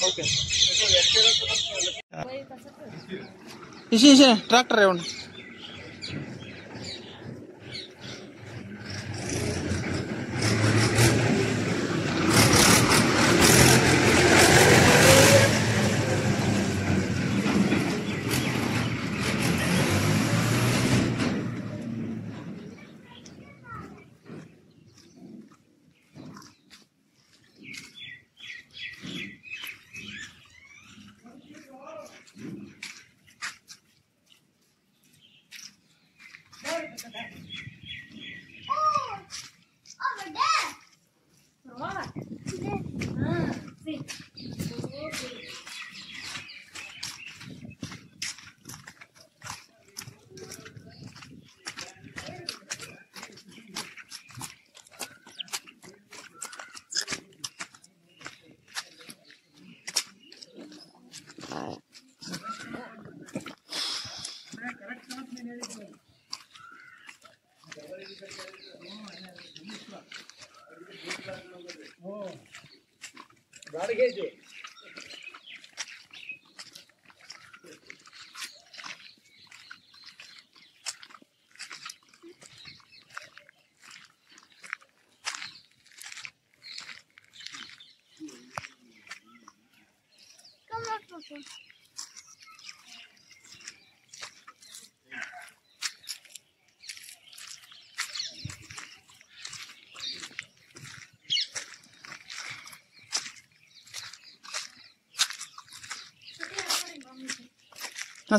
Okay इसी tractor है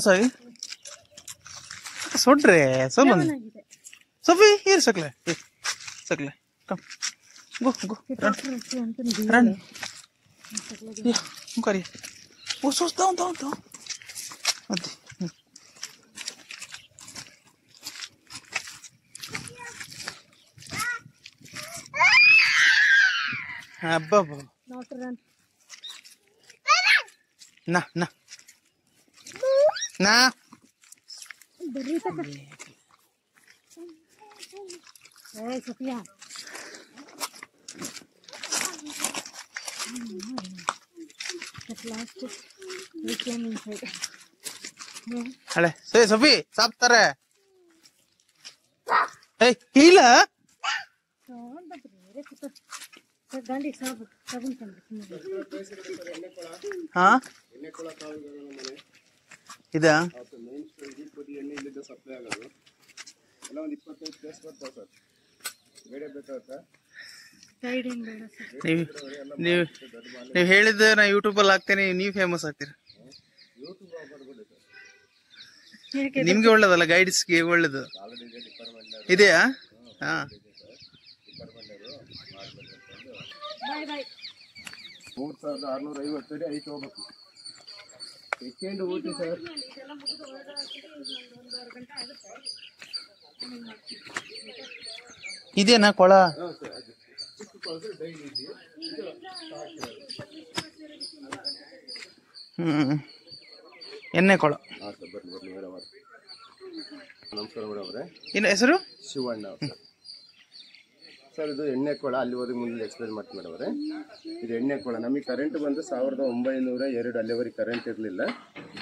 sorry सोड्रे solo Sophie here सकले कम go run ये करिए वो सोचता हूँ तो अब्बा ना ना ना सोफिया अरे से सोफी साफ तरे ए हीला हाँ ಇದಾ ನೀವು ಹೇಳಿದ್ದೆ ನಾ ಯೂಟ್ಯೂಬ್ ಅಲ್ಲಿ ಹಾಕ್ತೇನೆ ನೀವು ಫೇಮಸ್ ಆಗ್ತೀರಾ ನಿಮ್ಗೆ ಒಳ್ಳೇದಲ್ಲ ಗೈಡ್ಸ್ಗೆ ಒಳ್ಳೇದು ಇದೆಯಾ ಹಾ 3650 ಅಡಿ ಐದು ಹೋಗ್ಬೇಕು ಸೆಕೆಂಡ್ ಊಟಿ ಸರ್ ಇದೇನಾ ಕೊಳ ಎಣ್ಣೆ ಕೊಳ ನಮಸ್ಕಾರ ಮೇಡಮ್ ಅವರೇ ಏನು ಹೆಸರು ಶಿವಣ್ಣ ಸರ್ ಇದು ಎಣ್ಣೆ ಕೊಳ ಅಲ್ಲಿ ಹೋಗಿ ಮುಂದೆ ಎಕ್ಸ್ಪ್ಲೇನ್ ಮಾಡ್ತೀನಿ ಮೇಡಮ್ ಅವರೇ ಇದು ಎಣ್ಣೆ ಕೊಳ ನಮಗೆ ಕರೆಂಟ್ ಬಂದು 1902 ಅಲ್ಲಿವರೆಗೆ ಕರೆಂಟ್ ಇರಲಿಲ್ಲ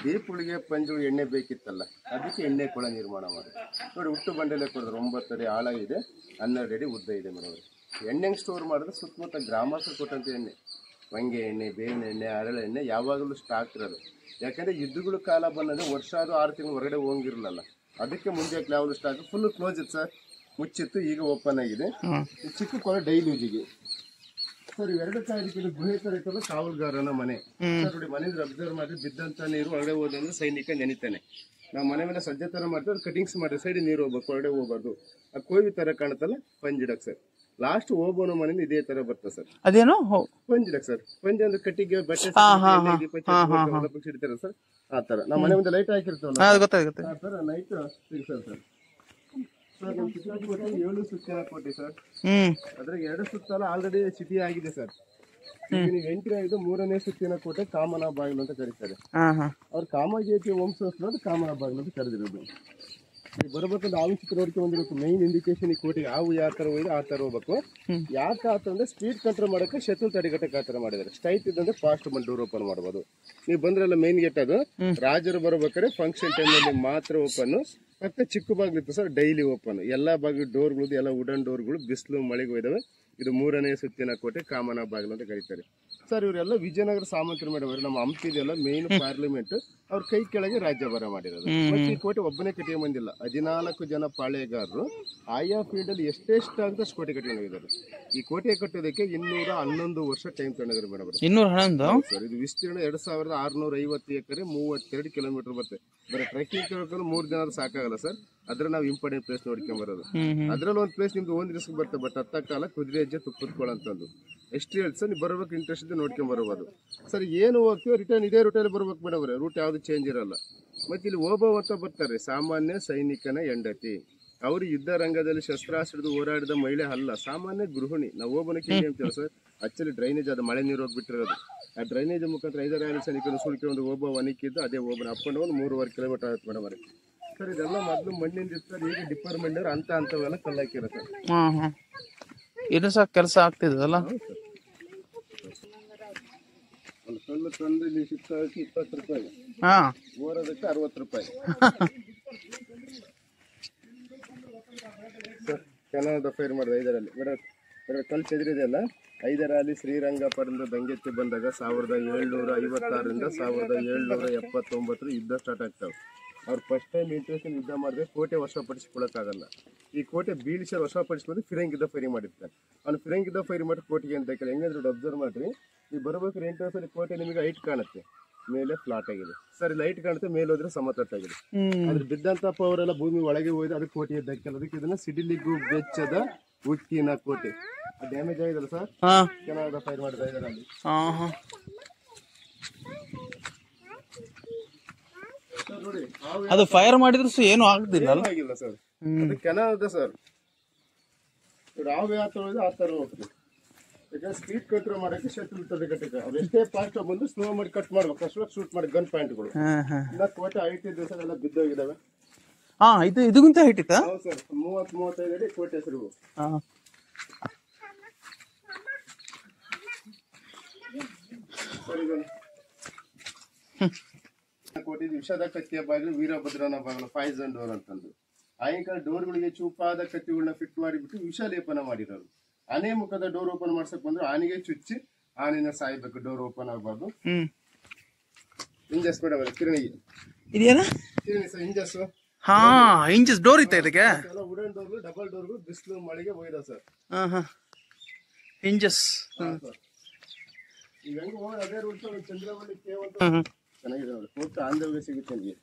ದೀಪುಳಿಗೆ ಪಂಜು ಎಣ್ಣೆ ಬೇಕಿತ್ತಲ್ಲ ಅದಕ್ಕೆ ಎಣ್ಣೆ ಕೊಳ ನಿರ್ಮಾಣ ಮಾಡಿ ನೋಡಿ ಹುಟ್ಟು ಬಂಡೆಲೆ ಕೊಡಿದ್ರೆ 9 ಅಡಿ ಆಳ ಇದೆ 12 ಅಡಿ ಉದ್ದ ಇದೆ ಮೇಡಮ್ ಅವರೇ ಎಣ್ಣೆಗೆ ಸ್ಟೋರ್ ಮಾಡಿದ್ರೆ ಸುತ್ತಮುತ್ತ ಗ್ರಾಮಸ್ಥರು ಕೊಟ್ಟಂತ ಎಣ್ಣೆ ವಂಗೆ ಎಣ್ಣೆ ಬೇವಿನ ಎಣ್ಣೆ ಹರಳೆ ಎಣ್ಣೆ ಯಾವಾಗಲೂ ಸ್ಟಾಕ್ ಇರೋದು ಯಾಕಂದರೆ ಯುದ್ಧಗಳ ಕಾಲ ಬಂದರೆ ವರ್ಷ ಆದರೂ 6 ತಿಂಗಳು ಹೊರಗಡೆ ಹೋಗಿರಲಿಲ್ಲ ಅದಕ್ಕೆ ಮುಂದೆ ಯಾವುದು ಸ್ಟಾಕ್ ಫುಲ್ ಕ್ಲೋಸ್ ಇತ್ತು ಸರ್ ಮುಚ್ಚಿತ್ತು ಈಗ ಓಪನ್ ಆಗಿದೆ ಚಿಕ್ಕ ಕೊಳ ಡೈಲಿ ಯೂಜಿಗೆ ಸರ್ ಇವೆರಡು ತಾರೀಕಿನ ಗುಹೆ ತರ ಇರ್ತಲ್ಲ ಕಾವಲುಗಾರನ ಮನೆ ಸರ್ ನೋಡಿ ಮನೆಯಿಂದ ಅಬ್ಸರ್ವ್ ಮಾಡಿ ಬಿದ್ದಂತ ನೀರು ಒಳಗಡೆ ಹೋದಂದ್ರೆ ಸೈನಿಕ ನೆನಿತಾನೆ ನಾವು ಮನೆ ಮೇಲೆ ಸಜ್ಜೆ ತರ ಮಾಡ್ತೀವಿ ಕಟಿಂಗ್ಸ್ ಮಾಡಿ ಸೈಡ್ ನೀರು ಹೋಗ್ಬೇಕು ಹೊರಗಡೆ ಹೋಗ್ಬಾರ್ದು ಆ ಕೊಯ್ವಿ ತರ ಕಾಣುತ್ತಲ್ಲ ಪಂಜಿಡಕ್ ಸರ್ ಲಾಸ್ಟ್ ಓಬೋನ ಮನೆಯಿಂದ ಇದೇ ತರ ಬರ್ತದೆ ಸರ್ ಅದೇನು ಪಂಜಿಡಕ್ ಸರ್ ಪಂಜಿ ಅಂದ್ರೆ ಕಟ್ಟಿಗೆ ಬಟ್ಟೆ ಹಿಡಿತಾರ ಸರ್ ಆ ತರ ನಾವು ಮನೆ ಮುಂದೆ ಲೈಟ್ ಹಾಕಿರ್ತೇವಲ್ಲ ಆ ತರ ನೈಟ್ ಸಿಗ್ತದೆ ಸರ್ ಸರ್ ನಮ್ಮ ಚಿತ್ರಕೋಟೆ 7 ಸುತ್ತಿನ ಕೋಟೆ ಸರ್ ಅದ್ರಾಗ 2 ಸುತ್ತಲ್ಲ ಆಲ್ರೆಡಿ ಸಿಟಿ ಆಗಿದೆ ಸರ್ ಈಗ ನೀವು ಎಂಟ್ರಿ ಆಗಿದ್ದು 3ನೇ ಸುತ್ತಿನ ಕೋಟೆ ಕಾಮನ ಬಾಗಿಲು ಅಂತ ಕರೀತಾರೆ. ಅವ್ರು ಕಾಮಜೇತಿ ವಂಶಸ್ಥರು ಅದು ಕಾಮನ ಬಾಗಿಲು ಅಂತ ಕರೆದಿರೋದು. ಈಗ ಬರ್ಬೇಕಂದ್ರೆ ಆವಶ್ಯಕ ನೋಡ್ಕೊಂಡು ಬಂದಿರೋದು ಮೇನ್ ಇಂಡಿಕೇಶನ್ ಈ ಕೋಟೆಗೆ ಯಾವ ತರ ಹೋಗಿದೆ ಆ ತರ ಹೋಗ್ಬೇಕು. ಯಾಕೆ ಆತಂದ್ರೆ ಸ್ಪೀಡ್ ಕಂಟ್ರೋಲ್ ಮಾಡಕ್ಕೆ ಶತ್ರು ತಡೆಗಟ್ಟಕ್ಕೆ ಆ ತರ ಮಾಡಿದ್ದಾರೆ. ಸ್ಟ್ರೈಟ್ ಇದ್ದಂದ್ರೆ ಫಾಸ್ಟ್ ಬಂದು ಡೋರ್ ಓಪನ್ ಮಾಡಬಹುದು. ನೀವು ಬಂದ್ರಲ್ಲ ಮೇನ್ ಗೇಟ್ ಅದು ರಾಜರು ಬರ್ಬೇಕಾದ್ರೆ ಫಂಕ್ಷನ್ ಟೈಮಲ್ಲಿ ಮಾತ್ರ ಓಪನ್. ಮತ್ತೆ ಚಿಕ್ಕ ಬಾಗಿಲಿತ್ತು ಸರ್ ಡೈಲಿ ಓಪನ್. ಎಲ್ಲಾ ಬಾಗಿಲು ಡೋರ್ಗಳು ಎಲ್ಲ ವುಡನ್ ಡೋರ್ಗಳು ಬಿಸಿಲು ಮಳೆಗೂ ಇದಾವೆ. ಇದು 3ನೇ ಸುತ್ತಿನ ಕೋಟೆ ಕಾಮನ ಬಾಗಿಲು ಅಂತ ಕರೀತಾರೆ ಸರ್. ಇವರೆಲ್ಲ ವಿಜಯನಗರ ಸಾಮಂತರು ಮಾಡಿದವರು. ನಮ್ಮ ಹಂಪಿದೆಲ್ಲ ಮೇನ್ ಪಾರ್ಲಿಮೆಂಟ್ ಅವ್ರ ಕೈ ಕೆಳಗೆ ರಾಜ್ಯಭಾರ ಮಾಡಿರೋದು. ಮತ್ತೆ ಈ ಕೋಟೆ ಒಬ್ಬನೇ ಕಟ್ಟಿಗೆ ಬಂದಿಲ್ಲ. 14 ಜನ ಪಾಳೆಗಾರರು ಆಯಾ ಫೀಲ್ಡ್ ಅಲ್ಲಿ ಎಷ್ಟೆಷ್ಟು ಅಂತ ಕೋಟೆ ಕಟ್ಟಿಕೊಂಡಿದ್ದಾರೆ. ಈ ಕೋಟೆ ಕಟ್ಟೋದಕ್ಕೆ 211 ವರ್ಷ ಟೈಮ್ ತಗೊಂಡಿದ್ದಾರೆ ಮೇಡಮ್. 211 ಸರ್. ಇದು ವಿಸ್ತೀರ್ಣ 2650 ಎಕರೆ 32 ಕಿಲೋಮೀಟರ್ ಬರುತ್ತೆ. ಬರೀ ಟ್ರೆಕ್ಕಿಂಗ್ ಕೇಳ್ಕೊಂಡು 3 ದಿನ ಸಾಕಾಗಲ್ಲ ಸರ್. ಅದ್ರ ನಾವು ಇಂಪಾರ್ಟೆಂಟ್ ಪ್ಲೇಸ್ ನೋಡ್ಕೊಂಡ್ ಬರೋದು. ಅದ್ರಲ್ಲಿ ಒಂದು ಪ್ಲೇಸ್ ನಿಮ್ದು ಒಂದ್ ದಿವಸ ಬರ್ತದೆ. ಬಟ್ ಹತ್ತ ಕಾಲ ಕುದುರೆ ಹೆಜ್ಜೆ ತುಪ್ಪತ್ಕೊಳ್ಳಂತಂದು ಎಷ್ಟು ಹೇಳಿ ಸರ್. ನೀವು ಬರೋಬೇಕು ಇಂಟ್ರೆಸ್ಟ್ ಇದೆ ನೋಡ್ಕೊಂಡ್ ಬರಬಹುದು ಸರ್. ಏನು ಹೋಗ್ತೀವಿ ರಿಟರ್ನ್ ಇದೇ ರೂಟಲ್ಲಿ ಬರ್ಬೇಕು ಮೇಡಮ್. ರೂಟ್ ಯಾವ್ದು ಚೇಂಜ್ ಇರಲ್ಲ. ಮತ್ತೆ ಇಲ್ಲಿ ಓಬವ್ ಅಂತ ಬರ್ತಾರೆ. ಸಾಮಾನ್ಯ ಸೈನಿಕನ ಹೆಂಡತಿ. ಅವರು ಯುದ್ಧ ರಂಗದಲ್ಲಿ ಶಸ್ತ್ರಾಸ್ತ್ರದ್ದು ಹೋರಾಡಿದ ಮಹಿಳೆ ಅಲ್ಲ, ಸಾಮಾನ್ಯ ಗೃಹಿಣಿ. ನಾವು ಓಬನಕ್ಕೆ ಏನು ಅಂತೀವಿ ಸರ್. ಆಕ್ಚುಲಿ ಡ್ರೈನೇಜ್ ಅದು ಮಳೆ ನೀರು ಹೋಗ್ಬಿಟ್ಟಿರೋದು. ಆ ಡ್ರೈನೇಜ್ ಮುಖಾಂತರ 5 ಸೈನಿಕರು ಸುಳ್ಕೊಂಡು ಒಬ್ಬ ಒಣಕಿದ್ದು ಅದೇ ಒಬ್ಬನ ಅಪ್ಕೊಂಡು 3.5 ಕಿಲೋಮೀಟರ್ ಆಗುತ್ತೆ ಮೇಡಮ್ ಅವ್ರಿಗೆ ಸರ್. ಇದೆಲ್ಲ ಮೊದಲು ಮಣ್ಣಿಂದ ಇರ್ತಾರೆ. ಈಗ ಡಿಪಾರ್ಟ್ಮೆಂಟ್ ಅಂತ ಅಂತವೆಲ್ಲ ಕಲ್ಲಾಕಿರುತ್ತೆ. ಇದು ಸಹ ಕೆಲಸ ಆಗ್ತಿದಲ್ಲ. ಒಂದು ಕಲ್ಲು ತಂದು ಇಲ್ಲಿ ಸುತ್ತಾಕಿ 20 ರೂಪಾಯಿ, ಓರೋದಕ್ಕೆ 60 ರೂಪಾಯಿ ಸರ್. ಕೆನಡಾ ಫೈರ್ ಮಾಡಿದೆ 5ರಲ್ಲಿ ಮೇಡಮ್. ಕಲ್ಲು ಚೆದರಿದೆಯಲ್ಲ 5ರಲ್ಲಿ ಶ್ರೀರಂಗಪಟ್ಟಣದ ದಂಗೆತ್ತಿ ಬಂದಾಗ 1756ರಿಂದ 1779 ಯುದ್ಧ ಸ್ಟಾರ್ಟ್ ಆಗ್ತಾವೆ. ಅವ್ರು ಫಸ್ಟ್ ಟೈಮ್ ಇಂಟ್ರೆಸ್ಟ್ ಯುದ್ಧ ಮಾಡಿದ್ರೆ ಕೋಟೆ ವಶಪಡಿಸ್ಕೊಳ್ಳೋಕ್ಕಾಗಲ್ಲ. ಈ ಕೋಟೆ ಬೀಳಿಸಲು ವಶಪಡಿಸ್ಕೊಂಡು ಫಿರಂಗಿದ್ದ ಫೈರಿ ಮಾಡಿರ್ತಾರೆ. ಅವ್ನು ಫಿರಂಗಿದ್ದ ಫೈರಿ ಮಾಡಿ ಕೋಟೆಗೆ ಅಂತ ಹೆಂಗಂದ್ರೆ ಅಬ್ಸರ್ವ್ ಮಾಡ್ರಿ. ಈಗ ಬರ್ಬೇಕಾದ್ರೆ ಎಂಟ್ರೆನ್ಸಲ್ಲಿ ಕೋಟೆ ನಿಮಗೆ ಹೈಟ್ ಕಾಣುತ್ತೆ, ಮೇಲೆ ಫ್ಲಾಟ್ ಆಗಿದೆ ಸರ್. ಲೈಟ್ ಕಾಣುತ್ತೆ, ಮೇಲೆ ಹೋದ್ರೆ ಸಮತಟ್ಟಾಗಿದೆ. ಅದ್ರ ಬಿದ್ದಂತ ಪವರ್ ಎಲ್ಲ ಭೂಮಿ ಒಳಗೆ ಹೋಯ್ದು ಅದಕ್ಕೆ ಕೋಟೆ ಧಕ್ಕೆ. ಅದಕ್ಕೆ ಇದನ್ನ ಸಿಡಿಲಿಗೂ ಬೆಚ್ಚದ ಉಕ್ಕಿನ ಕೋಟೆ. ಡ್ಯಾಮೇಜ್ ಆಗಿದಲ್ಲ ಸರ್. ಕೆನಡಾ ಫೈರ್ ಮಾಡಿದ 5ರಲ್ಲಿ. ನೋಡಿ ಅದು ಫೈರ್ ಮಾಡಿದ್ರು ಏನು ಆಗ್ತಿಲ್ಲ ಆಗಿಲ್ಲ ಸರ್. ಅದು ಕೆನಡಾ ಸರ್. ರಾವ್ ಯಾವ ತರ ಆ ತರ ಹೋಗ್ತದೆ. ಯಾಕಂದ್ರೆ ಸ್ಪೀಡ್ ಕಂಟ್ರೋಲ್ ಮಾಡಕ್ಕೆ ಶತ್ರು ತಡೆಗಟ್ಟಕ್ಕೆ ಅವ್ರು ಎಷ್ಟೇ ಫಾಸ್ಟ್ ಬಂದು ಸ್ಲೋ ಮಾಡಿ ಕಟ್ ಮಾಡ್ಬೇಕು. ಅಷ್ಟು ಶೂಟ್ ಮಾಡಿ ಗನ್ ಪಾಯಿಂಟ್ಗಳು. ಇನ್ನ ಕೋಟೆ ಹೈಟ್ ಇದ್ದ ಸರ್ ಎಲ್ಲ ಬಿದ್ದೋಗಿದಾವೆ. ಇದಕ್ಕಿಂತ ಹೈಟ್ ಇತ್ತಾ? ಹೌದು ಸರ್. 30-35 ಅಡಿ ಕೋಟೆ ಹೆಸರು. ಕೋಟೆ ವಿಷದ ಕತ್ತಿಯ ಬಾಗಿಲು, ವೀರಭದ್ರನ ಬಾಗಿಲು, ಪಾಯ್ಸನ್ ಡೋರ್ ಅಂತಂದು. ಆಯಂಕಾಲ ಡೋರ್ಗಳಿಗೆ ಚೂಪಾದ ಕತ್ತಿಗಳನ್ನ ಫಿಟ್ ಮಾಡಿಬಿಟ್ಟು ವಿಷ ಲೇಪನ ಮಾಡಿರೋರು. ಆನೆ ಮುಖದ ಡೋರ್ ಓಪನ್ ಮಾಡ್ಸಕ್ ಬಂದ್ರೆ ಆನೆಗೆ ಚುಚ್ಚಿ ಆನೆನ ಸಾಯ್ಬೇಕು. ಡೋರ್ ಓಪನ್ ಆಗಬಾರ್ದು. ಇಂಜಸ್ ಮೇಡಮ್ ಕಿರಣಿಗೆ ಇದೇನಾ ಕಿರಣಿ ಸರ್. ಇಂಜಸ್ ಇಂಜಸ್ ಡೋರ್ ಇತ್ತ ಇದಕ್ಕೆ. ವುಡನ್ ಡೋರ್ಗಳು, ಡಬಲ್ ಡೋರ್ಗಳು ಬಿಸಿಲು ಮಳೆಗೆ ಹೋಯ್ದ ಸರ್. ಇಂಜಸ್ ಈಗ ಹೆಂಗ ಹೋಗಿ ಅದೇ ರೂಟ್ ಚಂದ್ರವಳ್ಳಿ ಕೇವ್ ಅಂತ ಚೆನ್ನಾಗಿದೆ ನೋಡಿ. ಫೋಟೋ ಆಂಧ್ರಗೆ ಸಿಗುತ್ತೆ ನಿಮಗೆ.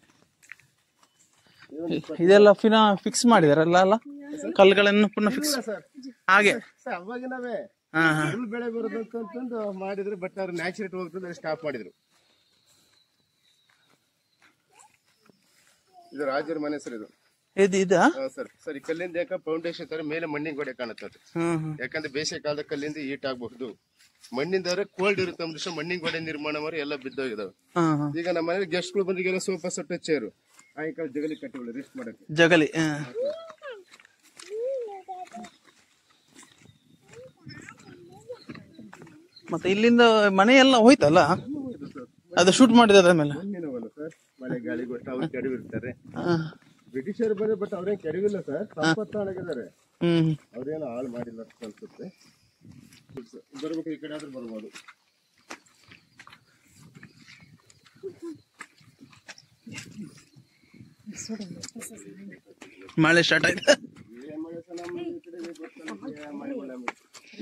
ಇದೆಲ್ಲ ಫಿಕ್ಸ್ ಮಾಡಿದಾರಲ್ಲ ಅಲ್ಲ ಕಲ್ಲುಗಳನ್ನು ಪುನಃ ಫಿಕ್ಸ್ ಹಾಗೆ ಅವಾಗಿನವೇ ಫುಲ್ ಬೆಳೆ ಬರೋದಂತಂದು ಮಾಡಿದ್ರು. ಬಟ್ ಅವ್ರು ನ್ಯಾಚುರೇಟ್ ಹೋಗ್ತದೆ ಸ್ಟಾಪ್ ಮಾಡಿದ್ರು. ಇದು ರಾಜರ ಮನೆ ಸರ್. ಇದು ಸರ್. ಸರ್ ಈ ಕಲ್ಲಿಂದ ಯಾಕೆ ಫೌಂಡೇಶನ್ ತರ ಮೇಲೆ ಮಣ್ಣಿನ ಗೋಡೆ ಕಾಣುತ್ತದೆ. ಯಾಕಂದ್ರೆ ಬೇಸಿಗೆ ಕಾಲದ ಕಲ್ಲಿಂದ ಹೀಟ್ ಆಗಬಹುದು. ಮಣ್ಣಿಂದ ಕೋಲ್ಡ್ ಇರುತ್ತೆ ಅಂಶ ಮಣ್ಣಿನ ಗೋಡೆ ನಿರ್ಮಾಣ ಮಾಡಿ ಎಲ್ಲ ಬಿದ್ದೋಗಿದಾವೆ. ಈಗ ನಮ್ಮ ಮನೇಲಿ ಗೆಸ್ಟ್ ಗಳು ಬಂದಿಗೆಲ್ಲ ಸೋಫಾ ಸೆಟ್ ಚೇರು ಆಯ್ಕಾಲ ಜಗಲಿ ಕಟ್ಟಿಗಳು ರೆಸ್ಟ್ ಮಾಡಕ್ಕೆ. ಜಗಲಿ ಮತ್ತೆ ಇಲ್ಲಿಂದ ಮನೆ ಎಲ್ಲ ಹೋಯ್ತಲ್ಲ. ಅದು ಶೂಟ್ ಮಾಡಿದ ಮೇಲೆ ಮಣ್ಣಿನವಲ್ಲ ಸರ್. ಮಳೆ ಗಾಳಿ ಗೊತ್ತ ಅವ್ರು ಕೆಡವಿರ್ತಾರೆ. ಬ್ರಿಟಿಷರು ಬಂದ್ರೆ ಬಟ್ ಅವ್ರೇನ್ ಕೆಡವಿಲ್ಲ ಸರ್. ಸಂಪತ್ತಾಳಾಗಿದ್ದಾರೆ. ಅವ್ರೇನು ಹಾಳು ಮಾಡಿಲ್ಲ ಅಂತ ಅನ್ಸುತ್ತೆ. ಬರ್ಬೇಕು ಈ ಕಡೆ ಆದ್ರೂ ಬರ್ಬೋದು. ಮಳೆ ಸ್ಟಾರ್ಟ್ ಆಯ್ತು.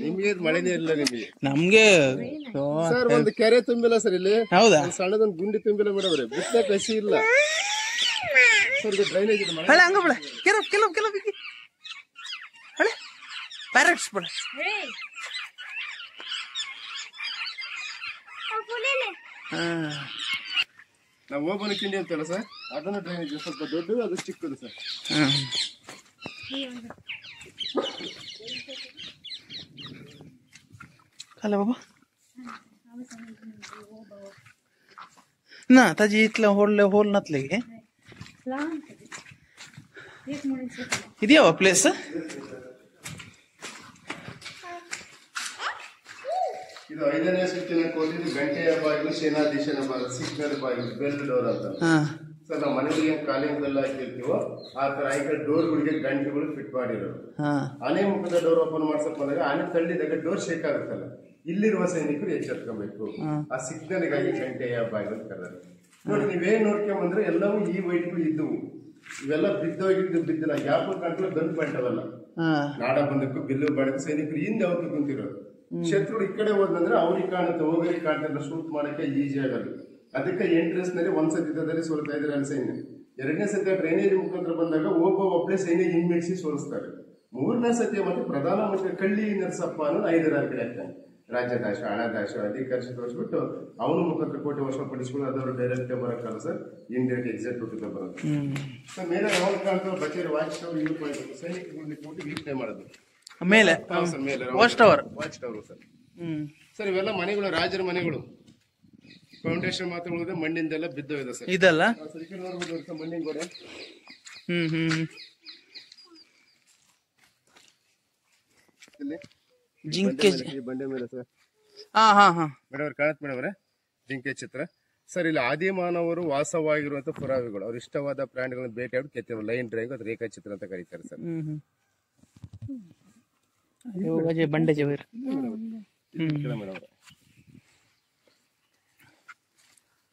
ನಿಮ್ಗೆ ಮಳೆನೇ ಇಲ್ಲ. ನಿಮಗೆ ನಮ್ಗೆ ಸರ್ ಒಂದು ಕೆರೆ ತುಂಬಿಲ್ಲ ಸರ್. ಇಲ್ಲಿ ಹೌದಾ ಸಣ್ಣದೊಂದು ಗುಂಡಿ ತುಂಬಿಲ್ಲ ಮೇಡಮ್. ಬಿತ್ತ ಕಸಿ ಇಲ್ಲ ಸರ್. ಇದು ಡ್ರೈನೇಜ್ ಇದೆ. ಹಳೆ ಹಂಗ ಬಿಡ ಕೆಲವು ಹಳೆ ಪ್ಯಾರೆಟ್ಸ್ ಬಿಡ. ನಾವು ಓಬನ ಕಿಂಡಿ ಅಂತಲ್ಲ ಸರ್. ಅದನ್ನ ಡ್ರೈನೇಜ್ ಸ್ವಲ್ಪ ದೊಡ್ಡದು, ಅದು ಚಿಕ್ಕದು ಸರ್. ಅಲ್ಲ ಬಾಬಾ ना ताजी इतलं होल नतले ಇದೆಯವ ಪ್ಲೇಸ್ ಇದು 5ನೇ ಸುತ್ತಿನ ಕೋತಿದು ಗಂಟೆಯ ಬಾಗಿಲು ಸೇನಾಧೀಶನ ಬಾಗಿಲು ಸಿಗ್ನಲ್ ಬಾಗಿಲು ಬೆಲ್ ಡೋರ್ ಅಂತ ಸರ್ ನಾವು ಮನೆಗೆ ಕಾಲಿಂಗ್ ಬೆಲ್ ಹಾಕಿರ್ತೀವೋ ಆ ತರ ಈ ಕಡೆ ಡೋರ್ಗಳಿಗೆ ಗಂಟೆಗಳು ಫಿಟ್ ಮಾಡಿರೋದು ಆನೆ ಮುಖದ ಡೋರ್ ಓಪನ್ ಮಾಡ್ಸಕ್ ಬಂದಾಗ ಆನೆ ತಳ್ಳಿದಾಗ ಡೋರ್ ಶೇಕ್ ಆಗುತ್ತಲ್ಲ ಇಲ್ಲಿರುವ ಸೈನಿಕರು ಎಚ್ಚೆತ್ಕೊಬೇಕು ಆ ಸಿಗ್ನಲ್ಗಾಗಿ ಗಂಟೆಯ ಬಾಗಿಲು ಕರೆದರು ನೋಡಿ ನೀವೇನ್ ನೋಡ್ಕೊಂಬಂದ್ರೆ ಎಲ್ಲವೂ ಈ ವೈಟ್ಗಳು ಇದ್ದವು ಇವೆಲ್ಲ ಬಿದ್ದೋಗಿದ್ದು ಬಿದ್ದಿಲ್ಲ ಯಾಪ ಕಂಟ್ಲು ಗನ್ ಬಂಟವಲ್ಲ ನಾಡ ಬಂದಕ್ಕೂ ಬಿಲ್ಲು ಬಾಡಕ್ಕೆ ಸೈನಿಕರು ಹಿಂದೆ ಅವ್ರಿಗೆ ಕುಂತಿರೋದು ಶತ್ರು ಈ ಕಡೆ ಹೋದಂದ್ರೆ ಅವ್ರಿಗೆ ಕಾಣುತ್ತೆ ಹೋಗರಿಗೆ ಕಾಣ್ತಾ ಶೂಟ್ ಮಾಡಕ್ಕೆ ಈಜಿ ಆಗೋದು ಅದಕ್ಕೆ ಎಂಟ್ರೆನ್ಸ್ ನಲ್ಲಿ ಒಂದ್ಸತಿ ಸೋಲ್ತಾ ಇದ್ದಾರೆ ಅಲ್ಲಿ ಸೈನ್ಯ 2ನೇ ಸತಿ ಡ್ರೈನೇಜ್ ಮುಖಾಂತರ ಬಂದಾಗ ಒಬ್ಬನೇ ಸೈನ್ಯ ಹಿಮ್ಮೆಡಿಸಿ ಸೋಲಿಸ್ತಾರೆ 3ನೇ ಸತಿ ಮತ್ತೆ ಪ್ರಧಾನಮಂತ್ರಿ ಕಳ್ಳಿ ನರಸಪ್ಪ ಅನ್ನೋದು 5ರ ಕಡೆ ಆಗ್ತಾನೆ ರಾಜ್ಯದಾಶ ಹಣದಾಶ ಅಧಿಕಾರಿ ತೋರಿಸ್ಬಿಟ್ಟು ಅವನು ಮುಖಾಂತರ ಕೋಟೆ ವಶಪಡಿಸ್ಕೊಂಡು ಅದವರು ಡೈರೆಕ್ಟ್ ಬರೋಕ್ಕಲ್ಲ ಸರ್ ಇಂಡಿಯಾಕ್ಕೆ ಎಕ್ಸಿಕ್ಯೂಟಿವ್ ಬರೋದು ಸರ್ ಮೇಲೆ ಯಾವಾಗ ಕಾಣ್ತಾರೆ ಬಚೇರಿ ವಾಚ್ ಟವರ್ ಯೂಸ್ ಮಾಡಬೇಕು ಸೈನಿಕರಿಗೆ ಕೊಟ್ಟು ವೀಕ್ಷಣೆ ಮಾಡೋದು ಮೇಲೆ ವಾಚ್ ಟವರ್ ಸರ್ ಸರ್ ಇವೆಲ್ಲ ಮನೆಗಳು ರಾಜರ ಮನೆಗಳು ಫೌಂಡೇಶನ್ ಮಾತ್ರ ಉಳಿದ ಮಣ್ಣಿಂದೆಲ್ಲ ಬಿದ್ದೋಗಿದೆ ಸರ್ ಇದಲ್ಲ ನೋಡ್ಬೋದು ಮಣ್ಣಿನ ಗೋಡೆ ಜಿಂಕೆ ಬಂಡೆ ಮೇಲೆ ಸರ್ ಮೇಡಮ್ ಕಾಣತ್ ಮೇಡವ್ರೆ ಜಿಂಕೆ ಚಿತ್ರ ಸರ್ ಇಲ್ಲಿ ಆದಿಮಾನವರು ವಾಸವಾಗಿರುವಂತ ಪುರಾವೆಗಳು ಅವ್ರ ಇಷ್ಟವಾದ ಪ್ರಾಣಿಗಳನ್ನ ಬೇಟೆಯಾಡಿ ಕೆತ್ತಿರುವ ಲೈನ್ ಡ್ರಾಯಿಂಗ್ ಅದು ರೇಖಾಚಿತ್ರ ಅಂತ ಕರೀತಾರೆ ಸರ್ ಬಂಡೆ ಮೇಡಮ್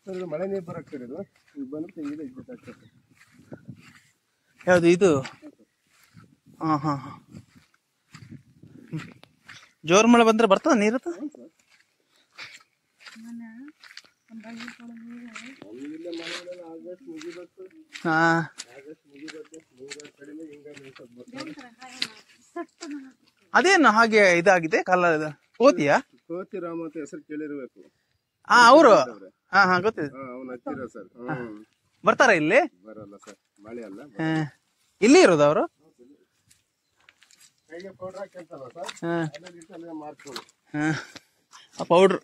ಸರ್ ಮಳೆ ನೀರು ಬರಾಕ್ತಿರೋದು ಇದು ಬಂದ್ರೆ ತೆಂಗಿದೆ ಗೊತ್ತಾಗ್ತದೆ ಯಾವುದು ಇದು ಜೋರ್ ಮಳೆ ಬಂದ್ರೆ ಬರ್ತದ ನೀರು ಅದೇನು ಹಾಗೆ ಇದಾಗಿದೆ ಕಲರ್ ಕೋತಿಯಾ ಕೋತಿ ರಾಮ ಅಂತ ಹೆಸರು ಕೇಳಿರ್ಬೇಕು ಅವರು ಗೊತ್ತಿದೆ ಅವ್ನು ಹತ್ತಿರ ಸರ್ ಬರ್ತಾರ ಇಲ್ಲಿ ಬರಲ್ಲ ಸರ್ ಮಳೆ ಅಲ್ಲ ಇಲ್ಲಿ ಇರೋದು ಅವರು ಕೈಗೆ ಪೌಡರ್ ಹಾಕ್ಯಂತಲ್ಲ ಸರ್ ಮಾರ್ಕ್ಗಳು ಪೌಡ್ರ್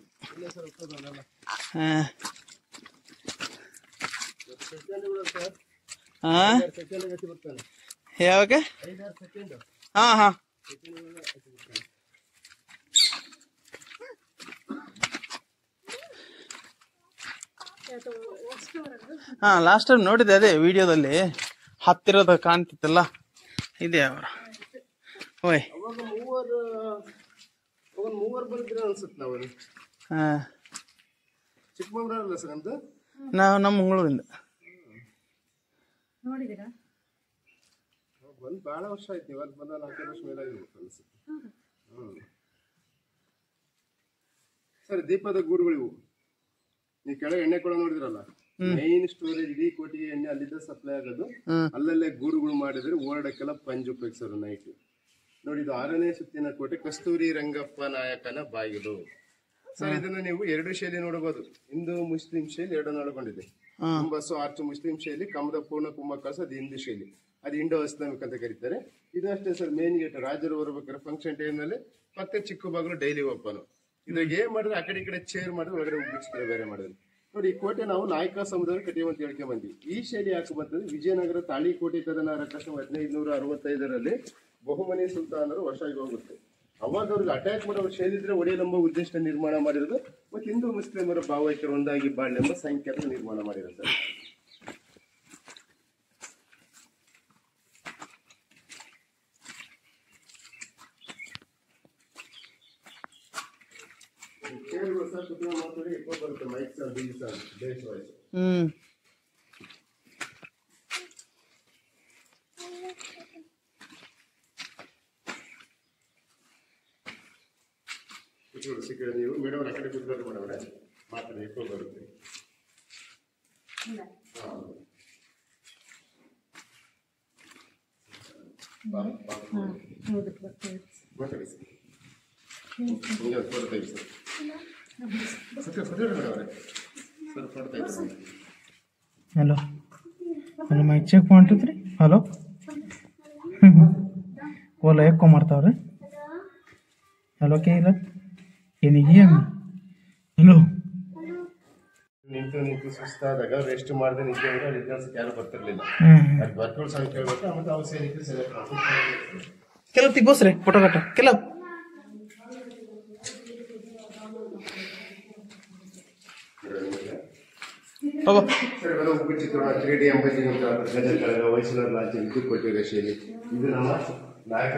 ಯಾವಾಗ ಲಾಸ್ಟ್ ಟೈಮ್ ನೋಡಿದೆ ಅದೇ ವಿಡಿಯೋದಲ್ಲಿ ಹತ್ತಿರದ ಕಾಣ್ತಿತ್ತಲ್ಲ ಇದೆ ಅವರು ಓಯ್ ಮೂವರು ಬಂದಿದ್ರೆ ಅನ್ಸುತ್ತೆ ನಾವು ಚಿಕ್ಕಮಂಗ್ಳೂರ್ ಅಲ್ಲ ಸರ್ ಅಂತ ನಾವು ನಮ್ಮ ಮಂಗಳೂರಿಂದ ನೋಡಿದಿರಾ ಬಂದು ಬಹಳ ವರ್ಷ ಆಯ್ತು ಇವತ್ತು ಬಂದ 4 ವರ್ಷ ಮೇಲೆ ಆಗಿರ್ಬೇಕು ಅನ್ಸುತ್ತೆ ಸರ್ ದೀಪದ ಗೂಡುಗಳು ಇವು ನೀವು ಕೆಳಗೆ ಎಣ್ಣೆ ಕೂಡ ನೋಡಿದ್ರಲ್ಲ ಮೈನ್ ಸ್ಟೋರೇಜ್ ಇಡೀ ಕೋಟಿಗೆ ಎಣ್ಣೆ ಅಲ್ಲಿದ್ದ ಸಪ್ಲೈ ಆಗೋದು ಅಲ್ಲಲ್ಲೇ ಗೂಡುಗಳು ಮಾಡಿದ್ರೆ ಓಡಕ್ಕೆಲ್ಲ ಪಂಜ್ ಉಪಯೋಗಿಸೋರು ನೈಟ್ ನೋಡಿ ಇದು 6ನೇ ಸುತ್ತಿನ ಕೋಟೆ ಕಸ್ತೂರಿ ರಂಗಪ್ಪ ನಾಯಕನ ಬಾಗಿಲು ಸರ್ ಇದನ್ನ ನೀವು 2 ಶೈಲಿ ನೋಡಬಹುದು ಹಿಂದೂ ಮುಸ್ಲಿಂ ಶೈಲಿ ಎರಡನ್ನು ಒಳಗೊಂಡಿದೆ ಕುಂಬಸ್ಸು ಆರ್ಚ್ ಮುಸ್ಲಿಂ ಶೈಲಿ ಕಮದ ಪೂರ್ಣ ಕುಂಭ ಕಳಸ ಅದು ಹಿಂದೂ ಶೈಲಿ ಅದು ಇಂಡೋ ಇಸ್ಲಾಮಿಕ್ ಅಂತ ಕರೀತಾರೆ ಇದು ಅಷ್ಟೇ ಸರ್ ಮೇನ್ ಗೇಟ್ ರಾಜರು ಬರ್ಬೇಕಾದ್ರೆ ಫಂಕ್ಷನ್ ಟೈಮ್ ನಲ್ಲಿ ಮತ್ತೆ ಚಿಕ್ಕ ಬಾಗಿಲು ಡೈಲಿ ಓಪನ್ ಇದ್ರಾಗ ಏನ್ ಮಾಡಿದ್ರೆ ಆ ಕಡೆ ಈ ಕಡೆ ಚೇರ್ ಮಾಡಿದ್ರೆ ಒಳಗಡೆ ಉಗ್ಗಿಸ್ತಾರೆ ಬೇರೆ ಮಾಡಿದ್ರೆ ನೋಡಿ ಈ ಕೋಟೆ ನಾವು ನಾಯಕ ಸಮುದಾಯ ಕಟ್ಟಿವೆ ಅಂತ ಹೇಳ್ಕೊಂಡ್ ಬಂದ್ವಿ ಈ ಶೈಲಿ ಯಾಕೆ ಬರ್ತದೆ ವಿಜಯನಗರ ತಾಳಿಕೋಟೆ ತದನರ ಕಷ್ಟ 1565ರಲ್ಲಿ ಬಹುಮನಿ ಸುಲ್ತಾನರು ವಶಾಗಿ ಹೋಗುತ್ತೆ ಅವಾಗ ಅವ್ರಿಗೆ ಅಟ್ಯಾಕ್ ಮಾಡೋ ಶೈಲಿ ಇದ್ರೆ ಒಡೆಯಲೆಂಬ ಉದ್ದೇಶ ನಿರ್ಮಾಣ ಮಾಡಿರೋದು ಮತ್ತೆ ಹಿಂದೂ ಮುಸ್ಲಿಮರ ಭಾವೈಕ್ಯರು ಒಂದಾಗಿ ಬಾಳ್ಳೆಂಬ ಸಂಕೇತ ನಿರ್ಮಾಣ ಮಾಡಿರೋದು ಮಾತಾಡಿ ఎక్కువ ಬರುತ್ತೆ ಮೈಕ್ ಸರ್ ಡಿ ಸರ್ ಬೇಸ್ ವಾಯ್ಸ್ ಸಿಕ್ಕರೆ ನೀವು ಮೇಡಮ್ ಆ ಕಡೆ ಕೂತ್ಕೊಂಡು ಮಾಡವ್ರೆ ಮಾತಾಡಿ ఎక్కువ ಬರುತ್ತೆ ಮಾತಾಡಿ ಸರ್ ಕೊಡ್ತಾ ಇದ್ದೀವಿ ಸರ್ ಕೊಡ್ತಾ ಇದ್ದೀವಿ ಹಲೋ ಹಲೋ ಮೈಕ್ ಚೆಕ್ ಮಾಡ್ತಿದ್ರಿ ಹಲೋ ಓಲಾ ಎಕ್ಕೋ ಮಾಡ್ತಾವ್ರಿ ಹಲೋ ಕೇಳ ಏನಿಗೆ ನಿಂತು ಸುಸ್ತಾದಾಗ ರೆಸ್ಟ್ ಮಾಡದೆ ನಿದ್ದೆ ಅಲ್ಲಿ ಕೆಲಸಕ್ಕೆ ಯಾರು ಬರ್ತಿರ್ಲಿಲ್ಲ. ಅದು ವರ್ಕೌಟ್ ಸಹ ಕೇಳ್ಬೇಕು. ಆಮೇಲೆ ಅವ್ರು ಸೈನಿಕರು ಕೆಲವು ತಿಗ್ಬೋಸ್ರಿ ಫೋಟೋ ಕಟ್ಟ ಕೆಲವು ಉಪಚಿತ್ರ 3D ಎಂಬತ್ತಿ ಗಜಕಳಗ ವಯಸ್ಸಿನ ಲಾಂಛ ವಿದ್ಯುತ್ ಕೊಟ್ಟಿರೋ ಶೈಲಿ ಇದು ನಮ್ಮ ನಾಯಕ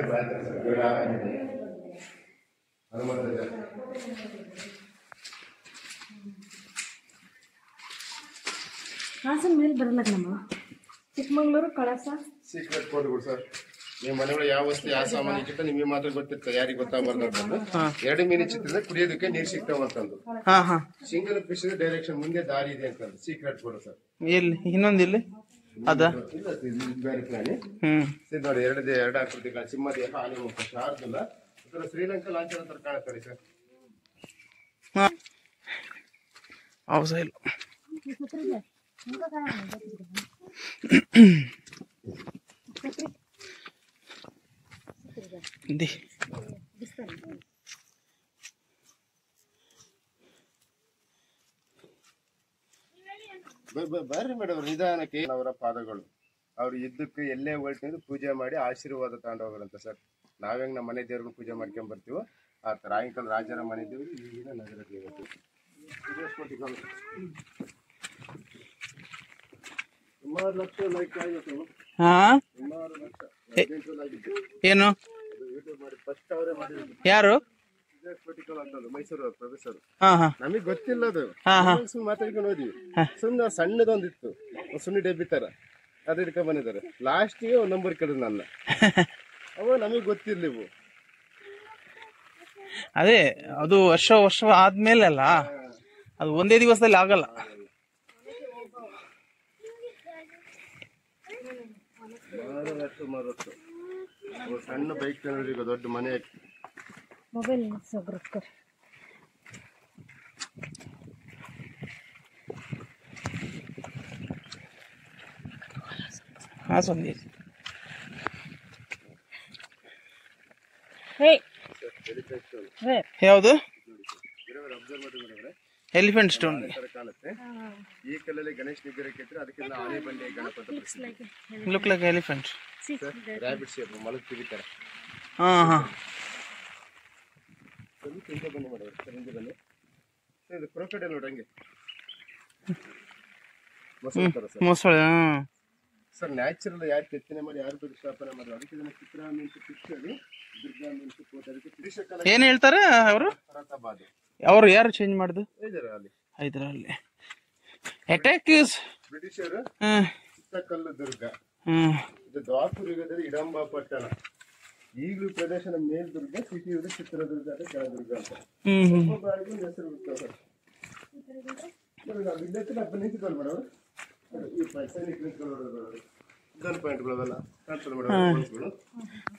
ಹನುಮಂತ. ಹಾಸನ ಮೇಲೆ ಬರಲ್ಲ ನಮ್ಮ ಚಿಕ್ಕಮಂಗ್ಳೂರು ಕಳಸ ಸೀಕ್ರೆಟ್ ಕೋಡ್ಗಳು ಸರ್. ನಿಮ್ಮ ಮನೆಗಳು ಯಾವ ವಸ್ತು ಯಾವ ಸಾಮಾನ್ಯ ಚಿತ್ರ ನಿಮಗೆ ಮಾತ್ರ ಗೊತ್ತಿರ್ತದೆ, ಯಾರಿಗೆ ಗೊತ್ತಾಗಬಾರ್ದು ಅಂತಂದು. 2 ಮೀನು ಚಿತ್ರದ ಕುಡಿಯೋದಕ್ಕೆ ನೀರು ಸಿಗ್ತಾವಂತಂದು. ಸಿಂಗಲ್ ಫಿಶ್ ಡೈರೆಕ್ಷನ್ ಮುಂದೆ ದಾರಿ ಇದೆ ಅಂತಂದು ಸೀಕ್ರೆಟ್ ಕೋಡ್ ಸರ್. ಎಲ್ಲಿ ಇನ್ನೊಂದು ಇಲ್ಲಿ ಅದ ಇಲ್ಲ ಬೇರೆ ಪ್ರಾಣಿ ನೋಡಿ. ಎರಡು ಆಕೃತಿಗಳ ಸಿಂಹದೇಹ, ಆನೆಮುಖ, ಶಾರ್ದುಲ, ಶ್ರೀಲಂಕಾ ಲಾಂಛನ ತರ ಕಾಣುತ್ತಾರೆ ಸರ್. ಅವಸೈಲ್ ಬರ್ರಿ ಮೇಡಮ್ ನಿಧಾನಕ್ಕೆ. ಅವರ ಪಾದಗಳು ಅವ್ರು ಯುದ್ಧಕ್ಕೆ ಎಲ್ಲೇ ಹೊರಟಿದ್ದು ಪೂಜೆ ಮಾಡಿ ಆಶೀರ್ವಾದ ತಗೊಂಡು ಹೋಗ್ರಂತ ಸರ್. ನಾವ್ಹೆಂಗ್ ನಮ್ಮ ಮನೆ ದೇವ್ರನ್ನ ಪೂಜೆ ಮಾಡ್ಕೊಂಡ್ ಬರ್ತೀವೋ ಆ ತರ ಆಗಿನ ರಾಜರ ಮನೆ ದೇವರು ಈಗಿನ ನಗರ ದೇವತೆ. ಸುಮಾರು ಲಕ್ಷ ಲೈಕ್ ಆಗಿತ್ತು. ಏನು ಫಸ್ಟ್ ಅವರೇ ಮಾಡಿದ್ರು. ಯಾರು ಮೈಸೂರು ಪ್ರೊಫೆಸರ್. ನಮಗ್ ಗೊತ್ತಿಲ್ಲ ಅದು. ಸುಮ್ಮನೆ ಮಾತಾಡ್ಕೊಂಡು ಹೋದ್ವಿ. ಸುಮ್ಮನೆ ಸಣ್ಣದೊಂದಿತ್ತು ಸುಣ್ಣಿ ಡಬ್ಬಿ ತರ ಅದು ಹಿಡ್ಕೊಂಡ್ ಬಂದಿದ್ದಾರೆ. ಲಾಸ್ಟ್ಗೆ ಒಂದ್ ನಂಬರ್ ಕೇಳಿದ್ರು ನನ್ನ. ಅವ ನಮಗ್ ಗೊತ್ತಿರ್ಲಿವು. ಅದೇ ಅದು ವರ್ಷ ಆದ್ಮೇಲೆ ಅಲ್ಲ, ಅದು ಒಂದೇ ದಿವಸದಲ್ಲಿ ಆಗಲ್ಲ. ಸಣ್ಣ ಬೈಕ್ ಈಗ ದೊಡ್ಡ ಮನೆ ಮೊಬೈಲ್ ಯಾವುದು ಎಲಿಫೆಂಟ್ ಸ್ಟೋನ್ ಕಾಣುತ್ತೆ. ಈ ಕಲ್ಲಲ್ಲಿ ಗಣೇಶ್ ವಿಗ್ರಹಕ್ಕೆ ಇದ್ರೆ ಅದಕ್ಕೆಲ್ಲ ಆನೆ ಬಂಡೆ Ganapati look like elephant. Rabbit shape ಮಲಗ್ ತಿವಿತಾರೆ. ಬನ್ನಿ ಮಾಡೋರು ಸರ್. ಹಿಂದೆ ಬನ್ನಿ ಸರ್. ಇದು ಕ್ರೋಕಡೈಲ್ ನೋಡಿ ಹಂಗೆ ಮೊಸಳೆ ಸರ್. ನ್ಯಾಚುರಲ್ ಯಾರು ಕೆತ್ತನೆ ಮಾಡಿ ಯಾರು ಬೇಕು ಸ್ಥಾಪನೆ ಮಾಡಿ ಅದಕ್ಕೆ ಇದನ್ನ ಚಿತ್ರ ಮಿಂಚು ಪಿಕ್ಚರ್ ದುರ್ಗಾ ಮಿಂಚು ಕೋಟೆ ಏನ್ ಹೇಳ್ತಾರೆ ಅವರು. ಅವ್ರು ಯಾರು ಚೇಂಜ್ ಮಾಡುದು ಹೈದರಾಲಿ ಅಟ್ಯಾಕ್ ಬ್ರಿಟಿಷರು. ಚಿತ್ತಕಲ್ಲು ದುರ್ಗ ಇದು ದ್ವಾಪರ ಯುಗದಲ್ಲಿ ಇಡಂಬ ಪಟ್ಟಣ. ಈಗಲೂ ಪ್ರದೇಶದ ಮೇಲ್ದುರ್ಗ, ಸಿಟಿ ಚಿತ್ರದುರ್ಗ ಅಂತ ಕೆಳದುರ್ಗ ಅಂತ ಹೆಸರು ಬಿಡ್ತಾರೆ. ನಿಂತಿದ್ದಾರೆ ಮೇಡಮ್. ಈ ಗನ್ ಪಾಯಿಂಟ್ಗಳೆಲ್ಲ ಕಾಣ್ತದೆ ಮೇಡಮ್.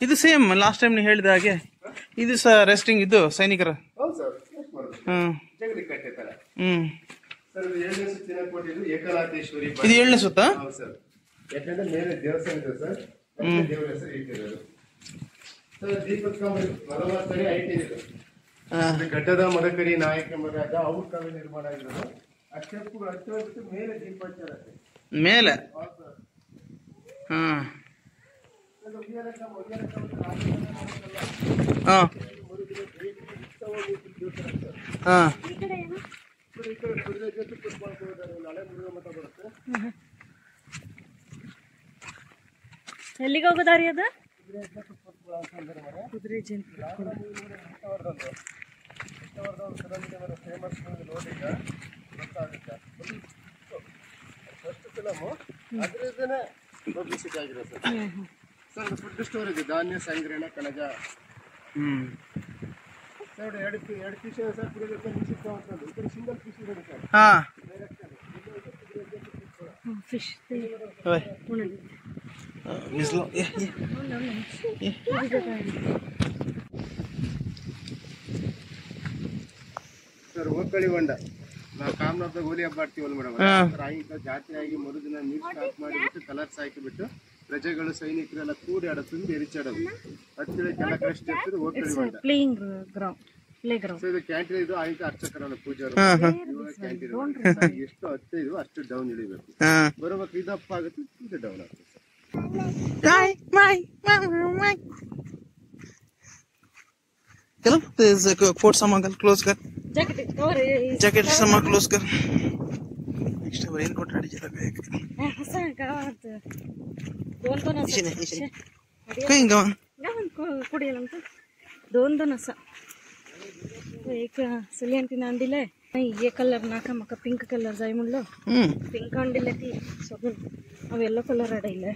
ಇದು ಸೇಮ್ ಲಾಸ್ಟ್ ಟೈಮ್ ನೀವು ಹೇಳಿದ ಹಾಗೆ ಇದು ಸಹ ರೆಸ್ಟಿಂಗ್ ಇದು ಸೈನಿಕರ. ಹೌದು ಸರ್. ಜಗಲಿ ಕಟ್ಟೆ ತರ ಸರ್. ಇದು 7ನೇ ಸುತ್ತಿನ ಕೋಟೆ. ಇದು ಏಕನಾಥೇಶ್ವರಿ. ಇದು 7ನೇ ಸುತ್ತ. ಹೌದು ಸರ್. ಯಾಕಂದ್ರೆ ಮೇಲೆ ದೇವಸ್ಥಾನ ಇದೆ ಸರ್. ದೇವರ ಹೆಸರು ಇಟ್ಟಿರೋದು ಸರ್. ದೀಪಕ್ ಕಂಬಳಿ 40 ಅಡಿ ಹೈಟ್ ಇದೆ. ಗಡ್ಡದ ಮದಕರಿ ನಾಯಕ ಮರಾಜ ಅವ್ರ ಕಾಲ ನಿರ್ಮಾಣ ಆಗಿರೋದು. ಆ ಸ್ಟೆಪ್ಗಳು ಹಚ್ಚೋಗ್ಬಿಟ್ಟು ಮೇಲೆ ದೀಪಾಚಾರ ಮೇಲೆ. ಎಲ್ಲಿಗೆ ಹೋಗೋ ದಾರಿ ಅದ? ಕುದುರೆ ಫೇಮಸ್ ನೋಡಿ ಗೊತ್ತಾಗುತ್ತೆ. ಫಸ್ಟ್ ಫಿಲಮು ಅದರದ್ದೇನೆ ಪಬ್ಲಿಸಿಟಿ ಆಗಿದೆ ಸರ್. ಸರ್ ಫುಡ್ ಸ್ಟೋರ್ ಇದೆ. ಧಾನ್ಯ ಸಂಗ್ರಹಣ ಕಣಜ ಸರ್. 2 fish sir. ಈ ಕಡೆ ಸಿಂಗಲ್ ಫಿಶ್ ಇದೆ ಸರ್. Fish sir. ಓಕಳಿ ಹೊಂಡ ನಾವು ಕಾಮನಹಬ್ಬದಾಗ ಹೋಲಿ ಹಬ್ಬ ಆಡ್ತೀವಲ್ಲ ಮೇಡಮ್. ಆಗಿದ್ದ ಜಾತ್ರೆ ಆಗಿ ಮರುದಿನ ನೀರು ಸ್ಟಾಪ್ ಮಾಡಿಬಿಟ್ಟು ಕಲರ್ಸ್ ಹಾಕಿಬಿಟ್ಟು ಪ್ರಜೆಗಳು ಸೈನಿಕರೆಲ್ಲ ಕೂಡಿ ಆಡೋ ತುಂಬಿ ಎರಿಚಾಡೋದು. ಹತ್ತಿರ ಕೆಲ ಕಷ್ಟ ಇರ್ತದೆ. ಓಕಳಿ ಹೊಂಡ ಪ್ಲೇ ಗ್ರೌಂಡ್. ಸೊ ಇದು ಕ್ಯಾಂಟೀನ್, ಇದು ಆಯ್ತು ಅರ್ಚಕರನ್ನ ಪೂಜಾರು ಕ್ಯಾಂಟೀನ್ ಎಷ್ಟು ಹತ್ತು ಇದು ಅಷ್ಟು ಡೌನ್ ಇಳಿಬೇಕು. ಬರೋಬೇಕು ಇದಪ್ಪ ಆಗುತ್ತೆ, ಇದು ಡೌನ್ ಆಗುತ್ತೆ. चलो कोट सामान क्लोज कर, जैकेट सामान क्लोज कर. नेक्स्ट रेन कोट रेडी चला बैग कहीं गावन कुडियला दोन असा एक सलियंटीन अंडिले ये कलर नाका मका पिंक कलर जाय म्हणलो. पिंक अंडिले ती सगळं अव येलो कलर अडइले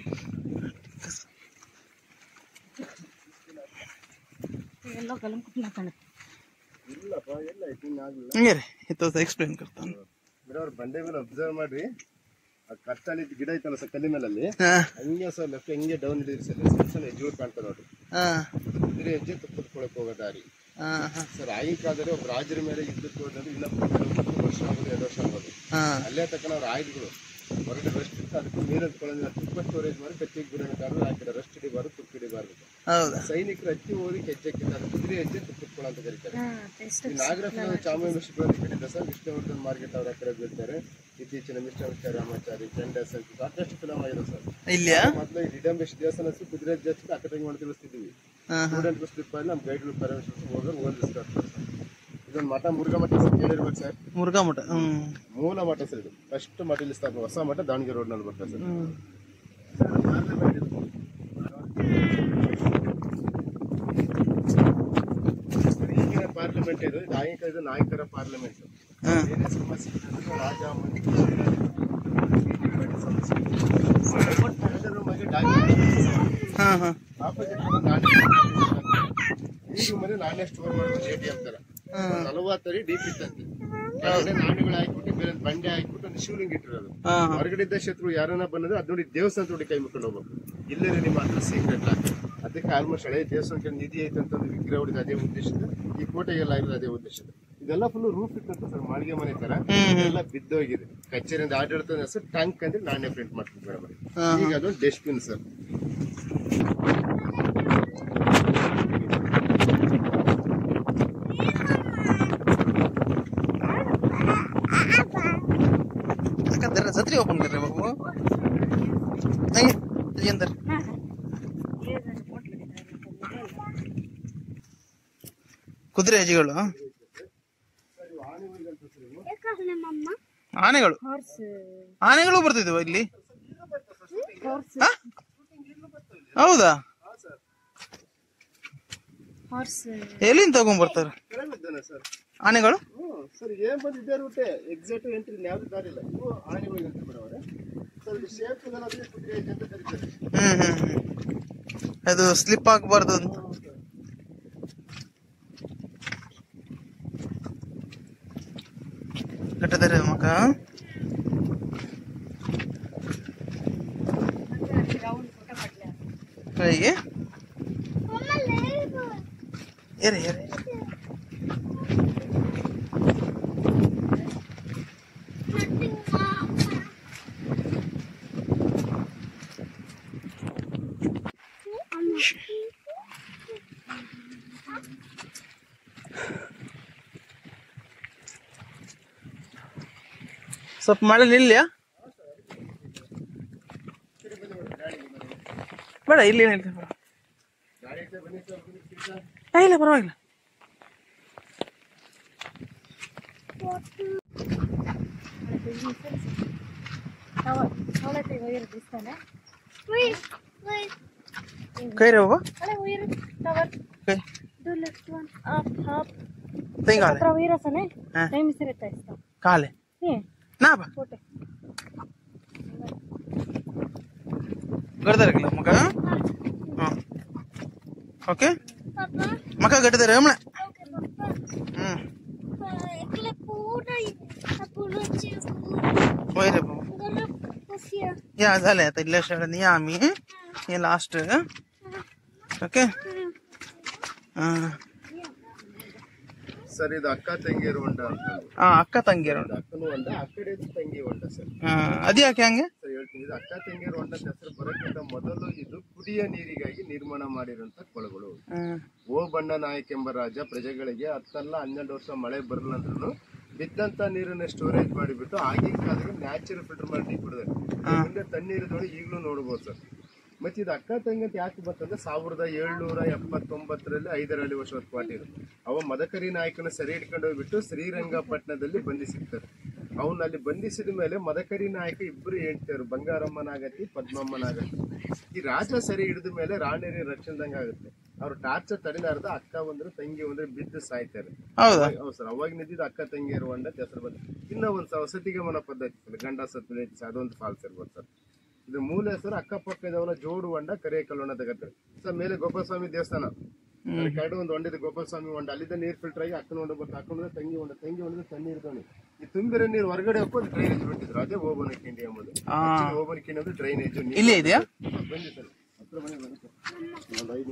येलो कलर कुठला काण ಇಲ್ಲಪ್ಪ ಎಲ್ಲ ಇಟ್ಟಿನ ಆಗಿಲ್ಲ. ಹಂಗೆ ಇತ್ತು ಎಕ್ಸ್ಪ್ಲೇನ್ करता ಅವ್ರ ಬಂಡೆ ಮೇಲೆ ಅಬ್ಸರ್ವ್ ಮಾಡ್ರಿ, ಆ ಕತ್ತಲ್ಲಿ ಗಿಡ ಐತಲ್ಲ ಸರ್ ಕಲ್ಲಿ ಮೇಲಲ್ಲಿ ಹಂಗೆ ಸರ್ ಲೆಫ್ಟ್ ಹೆಂಗೆ ಡೌನ್ ಇಳಿದ್ರಿ ಸರ್ ಸಣ್ಣ ಹೆಜ್ಜೆ ಕಾಣ್ತದೆ ನೋಡ್ರಿ. ಇದ್ರೆ ಹೆಜ್ಜೆ ತುಪ್ಪದ್ಕೊಳಕ್ ಹೋಗೋ ದಾರಿ ಸರ್. ಆಗಿನ ಕಾಲದಲ್ಲಿ ಒಬ್ಬ ರಾಜರ ಮೇಲೆ ಯುದ್ಧಕ್ಕೆ ಹೋದ್ರೆ ಇಲ್ಲ 1 ವರ್ಷ ಆಗೋದು 2 ವರ್ಷ ಆಗೋದು. ಅಲ್ಲೇ ತಕ್ಕ ಅವ್ರ ಆಯುಧಗಳು ಹೊರಗಡೆ ರೆಸ್ಟ್ ಇತ್ತು, ಅದಕ್ಕೆ ನೀರಲ್ಲಿ ಕೊಳಂದ್ರೆ ತುಪ್ಪ ಸ್ಟೋರೇಜ್ ಮಾಡಿ ಕಟ್ಟಿಗೆ ಬಿಡೋಣ ಹಾಕಿದ ರೆಸ್ಟ್ ಹಿಡಿಬಾರ್ದು, ತುಪ್ಪ ಹಿಡಿಬಾರ್ದು. ಸೈನಿಕರು ಹತ್ತಿ ಹೋಗಿ ಹೆಜ್ಜೆ ಹಾಕಿದ್ದಾರೆ, ಕುದುರೆ ಹೆಜ್ಜೆ ತುಪ್ಪಟ್ಕೊಳ ಅಂತ ಕರೀತಾರೆ. ನಾಗರತ್ನ ಚಾಮರಾಜೇಶ್ವರ ಕಟ್ಟಿದ್ದ ಸರ್ ವಿಷ್ಣುವರ್ಧನ್ ಮಾರ್ಕೆಟ್ ಅವ್ರ ಕಡೆ ಬೀಳ್ತಾರೆ. ಇತ್ತೀಚಿನ ಮಿಸ್ಟರ್ ರಾಮಾಚಾರಿ, ಚಂಡಸ್ ಅಂತ ಸಾಕಷ್ಟು ಫಿಲಮ್ ಆಗಿದೆ ಸರ್. ಮೊದಲು ಈ ರಿಡಂಬೇಶ್ ದೇವಸ್ಥಾನ ಕುದುರೆ ಹೆಜ್ಜೆ ಹಚ್ಚಿ ಅಕ್ಕಟಂಗಿ ಮಾಡಿ ತಿಳಿಸ್ತಿದ್ವಿ. ಸ್ಟೂಡೆಂಟ್ ಸ್ಲಿಪ್ ಆಗಿ ನಮ್ಮ ಗೈಡ್ ಪರ್ಮಿಷನ್ ಹೋಗೋದು ಓದಿಸ್ತಾರೆ ಸರ್. ಇದೊಂದು ಮಠ ಮುರುಘಾ ಮಠ ಕೇಳಿರ್ಬೇಕು ಸರ್. ಮುರುಘಾ ಮಠ ಮೂಲ ಮಠ ಸರ್. ಇದು ಫಸ್ಟ್ ಮಠ ಇಲ್ಲಿ ಸ್ಥಾಪನೆ, ಹೊಸ ಮಠ ದಾವಣಗೆರೆ ರೋಡ್ ನಲ್ಲಿ ಬರ್ತದೆ ಸರ್. ಈಗಿನ ಪಾರ್ಲಿಮೆಂಟ್ ಇದು ಇದು ನಾಯಕರ ಪಾರ್ಲಿಮೆಂಟ್. ಏನೇ ಸಮಸ್ಯೆ ರಾಜ ಈಗ ಮನೆ ನಾಣ್ಯ ಸ್ಟೋರ್ ಮಾಡ್ಬೋದು ATM ತರ 40 ಅಡಿ ಡೀಪ್ ಇತ್ತಂತೆ. ನಾಣ್ಯಗಳು ಹಾಕ್ಬಿಟ್ಟು ಬೇರೆ ಬಂಡೆ ಹಾಕ್ಬಿಟ್ಟು ಒಂದು ಶಿವಲಿಂಗ ಇಟ್ಟಿರೋದು. ಹೊರಗಡೆ ಇದ್ದ ಶತ್ರು ಯಾರನ್ನ ಬಂದ್ರೆ ಅದ್ ನೋಡಿ ದೇವಸ್ಥಾನ ನೋಡಿ ಕೈ ಮುಕ್ಕೊಂಡು ಹೋಗ್ಬೇಕು. ಇಲ್ಲೇ ನಿಮ್ಮ ಹತ್ರ ಸೀಕ್ರೆಟ್ ಆಗ್ತದೆ. ಅದಕ್ಕೆ ಆಲ್ಮೋಸ್ಟ್ ಹಳೆ ದೇವಸ್ಥಾನಕ್ಕೆ ನಿಧಿ ಐತೆ ಅಂತ ಒಂದು ವಿಗ್ರಹ ಹೊಡಿದ ಅದೇ ಉದ್ದೇಶದ, ಈ ಕೋಟೆಗೆಲ್ಲ ಆಗಿರೋದು ಅದೇ ಉದ್ದೇಶದ. ಇದೆಲ್ಲ ಫುಲ್ ರೂಫ್ ಇತ್ತಂತ ಸರ್, ಮಾಳಿಗೆ ಮನೆ ತರ ಎಲ್ಲ ಬಿದ್ದೋಗಿದೆ. ಕಚೇರಿಯಿಂದ ಆಡಳಿತದ ಹೆಸರು ಟ್ಯಾಂಕ್ ಅಂದ್ರೆ ನಾಣ್ಯ ಪ್ರಿಂಟ್ ಮಾಡ್ತಿದ್ವಿ ಮೇಡಮ್. ಈಗ ಅದೊಂದು ಡಸ್ಟ್ಬಿನ್ ಸರ್. छतरी ओपन कर रहे बाबू नहीं ये अंदर ಕುದುರೆ ಹೆಜ್ಜೆಗಳು ಆನೆಗಳು ಆನೆಗಳು ಬರ್ತಿದ್ವು ಇಲ್ಲಿ. ಹೌದಾ? ಎಲ್ಲಿಂದ ತಗೊಂಡ್ ಬರ್ತಾರೆ ಆನೆಗಳು? ಸರ್ ಏನ್ ಬಂದಿದ್ದೆ ರೂಟೆ ಎಕ್ಸಾಕ್ಟ್ ಎಂಟ್ರಿ ಯಾವ್ದು ದಾರಿ ಇಲ್ಲ. ಇವು ಆನೆಗಳಿಗೆ ಅಂತ ಬಿಡೋರೆ ಸರ್. ಇದು ಶೇಪ್ ಕುದುರೆ ಹೆಜ್ಜೆ ಅಂತ ಕರೀತಾರೆ. ಅದು ಸ್ಲಿಪ್ ಆಗಬಾರ್ದು ಅಂತ. ಕಟ್ಟದರೆ ಮಗ ಹೇಗೆ ಏರೆ ಏರೆ ಸ್ವಲ್ಪ ಮಳೆ ನಿಲ್ಲಿಯಾ? ಬೇಡ ಇಲ್ಲಿ ಏನಿಲ್ಲ, ಇಲ್ಲ ಪರವಾಗಿಲ್ಲ. कहीं रहो वो काले ना बा गड़ता रखला मका ओके मका गड़ता रहे हमने रे या झाले आता इल्ल्या शाळेत या आम्ही हे लास्ट ओके ಸರ್ ಇದು ಅಕ್ಕ ತಂಗಿಯರು ಹೊಂಡ ಅಂತ. ಅಕ್ಕ ತಂಗಿಯರು ಹೊಂಡ. ಅಕ್ಕನೂ ಹೊಂಡ, ಆ ಕಡೆ ತಂಗಿ ಹೊಂಡ ಸರ್. ಅದ್ಯಾಕೆ ಹಂಗೆ? ಸರ್ ಹೇಳ್ತೀನಿ, ಇದು ಅಕ್ಕ ತಂಗಿಯರು ಹೊಂಡ ಹೆಸರು ಬರೋಕ್ಕಿಂತ ಮೊದಲು ಇದು ಕುಡಿಯ ನೀರಿಗಾಗಿ ನಿರ್ಮಾಣ ಮಾಡಿರುವಂತ ಕೊಳಗಳು. ಓ ಬಣ್ಣ ನಾಯಕ್ ಎಂಬ ರಾಜ ಪ್ರಜೆಗಳಿಗೆ 10-12 ವರ್ಷ ಮಳೆ ಬರಲ್ಲಂದ್ರೂ ಬಿದ್ದಂತ ನೀರನ್ನ ಸ್ಟೋರೇಜ್ ಮಾಡಿಬಿಟ್ಟು ಆಗಿನ ಕಾಲದಲ್ಲಿ ನ್ಯಾಚುರಲ್ ಫಿಲ್ಟರ್ ಮಾಡಿ ಕುಡಿದ್ರೆ ಮುಂದೆ ತಣ್ಣೀರು ನೋಡಿ ಈಗಲೂ ನೋಡ್ಬೋದು ಸರ್. ಮತ್ತೆ ಇದು ಅಕ್ಕ ತಂಗಿ ಅಂತ ಯಾಕೆ ಬರ್ತಂದ್ರೆ 1779ರಲ್ಲಿ 5 ವರ್ಷ ಹೊತ್ತು ಅವ ಮದಕರಿ ನಾಯಕನ ಸೆರೆ ಹಿಡ್ಕೊಂಡು ಹೋಗ್ಬಿಟ್ಟು ಶ್ರೀರಂಗಪಟ್ಟಣದಲ್ಲಿ ಬಂಧಿಸಿರ್ತಾರೆ. ಅವನ್ನ ಅಲ್ಲಿ ಬಂಧಿಸಿದ ಮೇಲೆ ಮದಕರಿ ನಾಯಕ ಇಬ್ಬರು ಹೇಳ್ತಾರೆ, ಬಂಗಾರಮ್ಮನಾಗತಿ ಪದ್ಮಮ್ಮನಾಗತಿ. ಈ ರಾಜ ಸೆರೆ ಹಿಡಿದ ಮೇಲೆ ರಾಣಿಯರಿ ರಕ್ಷಣದಂಗ ಆಗುತ್ತೆ. ಅವ್ರು ಟಾರ್ಚರ್ ತಡೆದಾರ್ದ ಅಕ್ಕ ಒಂದ್ರೆ ತಂಗಿ ಒಂದ್ರೆ ಬಿದ್ದು ಸಾಯ್ತಾರೆ. ಹೌದು ಸರ್, ಅವಾಗ ನಿಂತಿದ್ದು ಅಕ್ಕ ತಂಗಿಯರು ಹೊಂಡ ಹೆಸರು ಬಂದ. ಇನ್ನ ಒಂದ್ ವಸತಿಗಮನ ಪದ್ಧತಿ ಗಂಡ ಸತ್ತು ಅದೊಂದು ಫಾಲ್ಸ್ ಇರ್ಬೋದು ಸರ್. ಇದು ಮೂಲ ಹೆಸರು ಅಕ್ಕಪಕ್ಕದವನ ಜೋಡು ಹೊಂಡ ಕರಿಯಕಲ್ಲು ಹೊಂಡ ತಗತ್ತಾರೆ ಸರ್. ಮೇಲೆ ಗೋಪಾಲಸ್ವಾಮಿ ದೇವಸ್ಥಾನ ಕಡೆ ಒಂದು ಹೊಂಡಿದೆ, ಗೋಪಾಲಸ್ವಾಮಿ ಹೊಂಡ. ಅಲ್ಲಿದ್ದ ನೀರು ಫಿಲ್ಟರ್ ಆಗಿ ಅಕ್ಕನ ಹೊಂಡ ಬರ್ತದೆ. ಅಕ್ಕನ ತಂಗಿ ಹೊಂಡ, ತಂಗಿ ಹೊಂಡದ ತಣ್ಣೀರು ದೋಣಿ. ಈ ತುಂಬಿರೋ ನೀರು ಹೊರಗಡೆ ಹಾಕೋದು ಡ್ರೈನೇಜ್ ಬಿಟ್ಟಿದ್ರು. ಅದೇ ಓಬನ ಕಿಂಡಿ ಎಂಬುದು. ಓಬನ ಕಿಂಡಿ ಅಂದ್ರೆ ಡ್ರೈನೇಜ್. ಇಲ್ಲೇ ಇದೆಯಾ? ಬನ್ನಿ ಸರ್, ಹತ್ರ ಮನೆ ಬನ್ನಿ ಸರ್. ಒಂದು 5